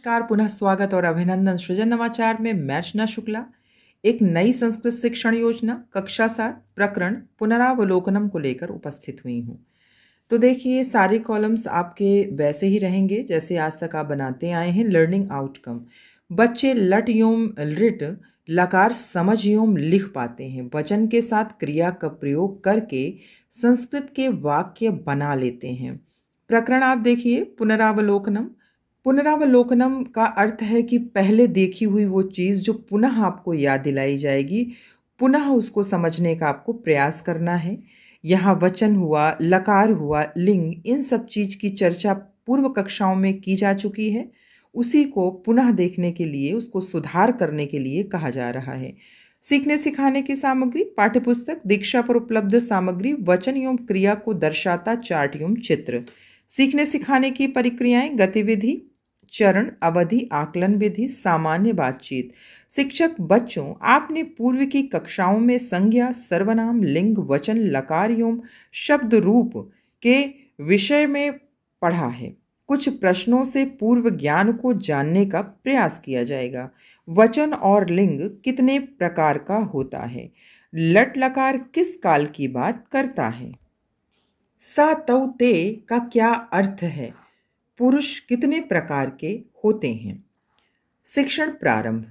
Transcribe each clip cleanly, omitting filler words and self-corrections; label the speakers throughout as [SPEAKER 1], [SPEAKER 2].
[SPEAKER 1] नमस्कार, पुनः स्वागत और अभिनंदन सृजन नवाचार में मैं अर्चना शुक्ला एक नई संस्कृत शिक्षण योजना कक्षा 7 प्रकरण पुनरावलोकनम को लेकर उपस्थित हुई हूँ। तो देखिए, सारे कॉलम्स आपके वैसे ही रहेंगे जैसे आज तक आप बनाते आए हैं। लर्निंग आउटकम, बच्चे लट योम लिट लकार समझ योम लिख पाते हैं, वचन के साथ क्रिया का प्रयोग करके संस्कृत के वाक्य बना लेते हैं। प्रकरण आप देखिए, पुनरावलोकनम। पुनरावलोकनम का अर्थ है कि पहले देखी हुई वो चीज़ जो पुनः आपको याद दिलाई जाएगी, पुनः उसको समझने का आपको प्रयास करना है। यहाँ वचन हुआ, लकार हुआ, लिंग, इन सब चीज़ की चर्चा पूर्व कक्षाओं में की जा चुकी है। उसी को पुनः देखने के लिए, उसको सुधार करने के लिए कहा जा रहा है। सीखने सिखाने की सामग्री, पाठ्यपुस्तक, दीक्षा पर उपलब्ध सामग्री, वचन एवं क्रिया को दर्शाता चार्ट एवं चित्र। सीखने सिखाने की प्रक्रियाएं, गतिविधि, चरण, अवधि, आकलन विधि, सामान्य बातचीत। शिक्षक बच्चों, आपने पूर्व की कक्षाओं में संज्ञा, सर्वनाम, लिंग, वचन, लकार एवं शब्द रूप के विषय में पढ़ा है। कुछ प्रश्नों से पूर्व ज्ञान को जानने का प्रयास किया जाएगा। वचन और लिंग कितने प्रकार का होता है? लट लकार किस काल की बात करता है? सा तौ ते का क्या अर्थ है? पुरुष कितने प्रकार के होते हैं? शिक्षण प्रारंभ।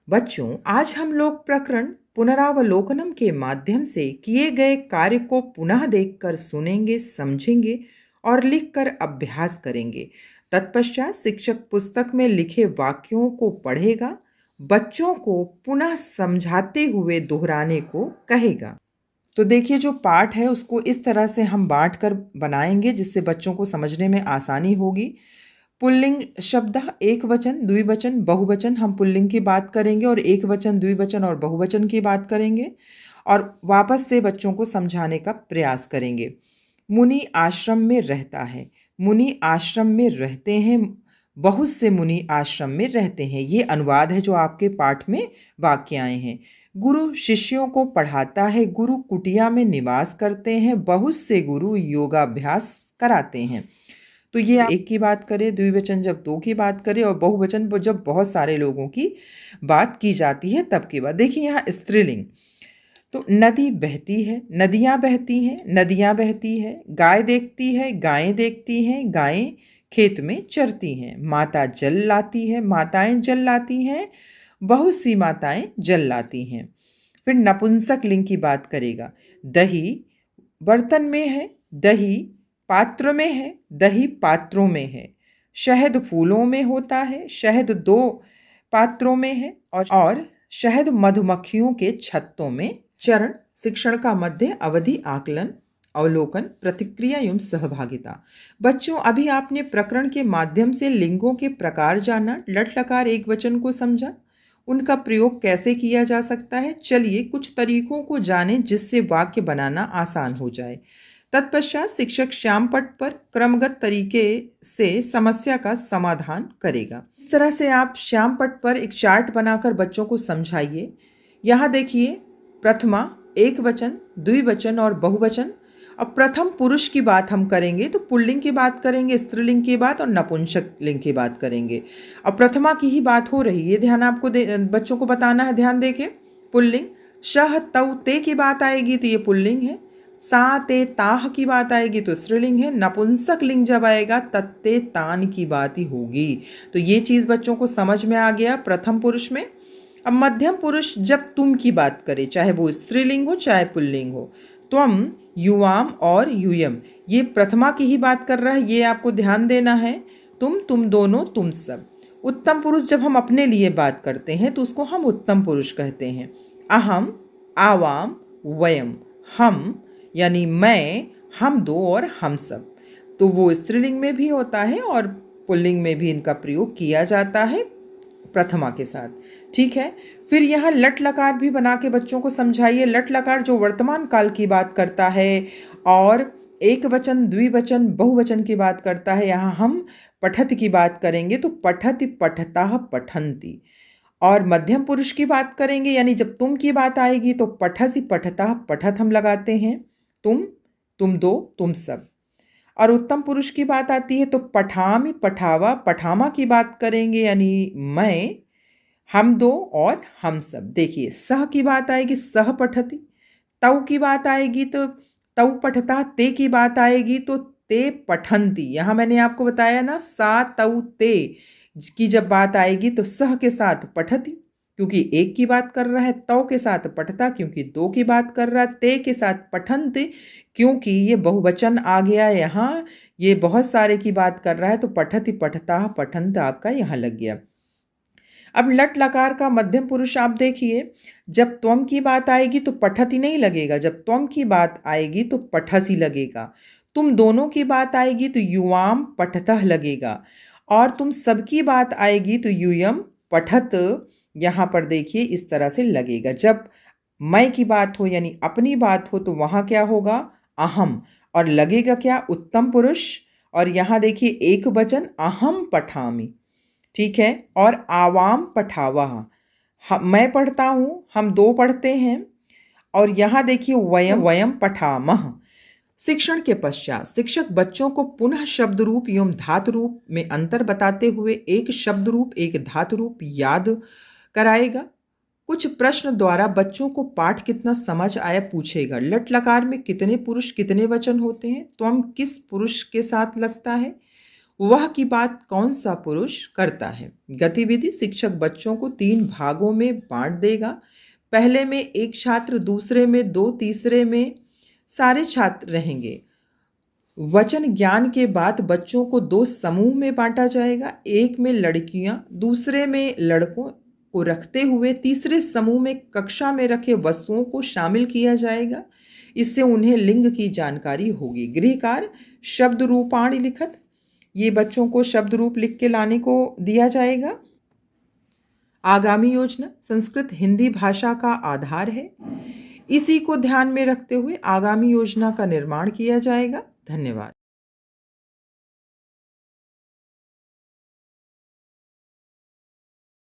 [SPEAKER 1] बच्चों, आज हम लोग प्रकरण पुनरावलोकनम के माध्यम से किए गए कार्य को पुनः देखकर सुनेंगे, समझेंगे और लिखकर अभ्यास करेंगे। तत्पश्चात शिक्षक पुस्तक में लिखे वाक्यों को पढ़ेगा, बच्चों को पुनः समझाते हुए दोहराने को कहेगा। तो देखिए, जो पाठ है उसको इस तरह से हम बांट कर बनाएंगे जिससे बच्चों को समझने में आसानी होगी। पुल्लिंग शब्द, एक वचन, द्विवचन, बहुवचन, हम पुल्लिंग की बात करेंगे और एक वचन, द्विवचन और बहुवचन की बात करेंगे और वापस से बच्चों को समझाने का प्रयास करेंगे। मुनि आश्रम में रहता है, मुनि आश्रम में रहते हैं, बहुत से मुनि आश्रम में रहते हैं। ये अनुवाद है जो आपके पाठ में वाक्य आए हैं। गुरु शिष्यों को पढ़ाता है, गुरु कुटिया में निवास करते हैं, बहुत से गुरु योगाभ्यास कराते हैं। तो ये एक की बात करें, द्विवचन जब दो की बात करें और बहुवचन जब बहुत सारे लोगों की बात की जाती है तब की बात। देखिए यहाँ स्त्रीलिंग, तो नदी बहती है, नदियाँ बहती हैं, नदियाँ बहती है, गाय देखती है, गायें देखती हैं, गायें खेत में चरती हैं, माता जल लाती है, माताएं जल लाती हैं, बहुत सी माताएं जल लाती हैं। फिर नपुंसक लिंग की बात करेगा। दही बर्तन में है, दही पात्र में है, दही पात्रों में है। शहद फूलों में होता है, शहद दो पात्रों में है और शहद मधुमक्खियों के छत्तों में। चरण, शिक्षण का मध्य, अवधि, आकलन, अवलोकन, प्रतिक्रिया एवं सहभागिता। बच्चों, अभी आपने प्रकरण के माध्यम से लिंगों के प्रकार जाना, लट लकार एक वचन को समझा, उनका प्रयोग कैसे किया जा सकता है। चलिए कुछ तरीकों को जानें जिससे वाक्य बनाना आसान हो जाए। तत्पश्चात शिक्षक श्यामपट्ट पर क्रमगत तरीके से समस्या का समाधान करेगा। इस तरह से आप श्यामपट्ट पर एक चार्ट बनाकर बच्चों को समझाइए। यहाँ देखिए, प्रथमा, एक वचन, द्विवचन और बहुवचन। अब प्रथम पुरुष की बात हम करेंगे तो पुल्लिंग की बात करेंगे, स्त्रीलिंग की बात और नपुंसक लिंग की बात करेंगे। अब प्रथमा की ही बात हो रही है, ध्यान आपको बच्चों को बताना है, ध्यान देके। पुल्लिंग, शह तौ ते की बात आएगी तो ये पुल्लिंग है, सा ते ताह की बात आएगी तो स्त्रीलिंग है, नपुंसक लिंग जब आएगा तत्ते तान की बात ही होगी। तो ये चीज़ बच्चों को समझ में आ गया प्रथम पुरुष में। अब मध्यम पुरुष जब तुम की बात करे, चाहे वो स्त्रीलिंग हो चाहे पुल्लिंग हो, त्वम, युवाम और यूयम, ये प्रथमा की ही बात कर रहा है, ये आपको ध्यान देना है। तुम दोनों, तुम सब। उत्तम पुरुष जब हम अपने लिए बात करते हैं तो उसको हम उत्तम पुरुष कहते हैं। अहम, आवाम, वयम, हम यानी मैं, हम दो और हम सब। तो वो स्त्रीलिंग में भी होता है और पुल्लिंग में भी इनका प्रयोग किया जाता है प्रथमा के साथ। ठीक है, फिर यहाँ लट लकार भी बना के बच्चों को समझाइए। लट लकार जो वर्तमान काल की बात करता है और एक वचन, द्विवचन, बहुवचन की बात करता है। यहाँ हम पठत की बात करेंगे तो पठति, पठतः, पठन्ति। और मध्यम पुरुष की बात करेंगे यानी जब तुम की बात आएगी तो पठसि, पठतः, पठत हम लगाते हैं। तुम दो, तुम सब। और उत्तम पुरुष की बात आती है तो पठामि, पठावा, पठामा की बात करेंगे यानी मैं, हम दो और हम सब। देखिए सह की बात आएगी सह पठति, तौ की बात आएगी तो तौ पठता, ते की बात आएगी तो ते पठन्ति। यहाँ मैंने आपको बताया ना सा तौ ते की जब बात आएगी तो सह के साथ पठति क्योंकि एक की बात कर रहा है, तौ के साथ पठता क्योंकि दो की बात कर रहा है, ते के साथ पठन्ति क्योंकि ये बहुवचन आ गया यहाँ, ये बहुत सारे की बात कर रहा है तो पठति, पठता, पठन्त आपका यहाँ लग गया। अब लट लकार का मध्यम पुरुष आप देखिए, जब त्वम की बात आएगी तो पठति नहीं लगेगा, जब त्वम की बात आएगी तो पठसी लगेगा। तुम दोनों की बात आएगी तो युवाम पठतः लगेगा, और तुम सबकी बात आएगी तो यूयम पठत यहाँ पर देखिए इस तरह से लगेगा। जब मैं की बात हो यानी अपनी बात हो तो वहाँ क्या होगा अहम, और लगेगा क्या उत्तम पुरुष, और यहाँ देखिए एक वचन अहम पठामी, ठीक है, और आवाम पठावा, मैं पढ़ता हूँ, हम दो पढ़ते हैं, और यहाँ देखिए वयम वयम पठामह। शिक्षण के पश्चात शिक्षक बच्चों को पुनः शब्द रूप एवं धातु रूप में अंतर बताते हुए एक शब्द रूप एक धातु रूप याद कराएगा। कुछ प्रश्न द्वारा बच्चों को पाठ कितना समझ आया पूछेगा। लट लकार में कितने पुरुष कितने वचन होते हैं, त्वम किस पुरुष के साथ लगता है, वह की बात कौन सा पुरुष करता है। गतिविधि शिक्षक बच्चों को 3 भागों में बांट देगा। पहले में एक छात्र, दूसरे में 2, तीसरे में सारे छात्र रहेंगे। वचन ज्ञान के बाद बच्चों को 2 समूह में बांटा जाएगा, एक में लड़कियां दूसरे में लड़कों को रखते हुए तीसरे समूह में कक्षा में रखे वस्तुओं को शामिल किया जाएगा। इससे उन्हें लिंग की जानकारी होगी। गृह कार्य शब्द रूपाणि लिखत, ये बच्चों को शब्द रूप लिख के लाने को दिया जाएगा। आगामी योजना संस्कृत हिंदी भाषा का आधार है, इसी को ध्यान में रखते हुए आगामी योजना का निर्माण किया जाएगा। धन्यवाद।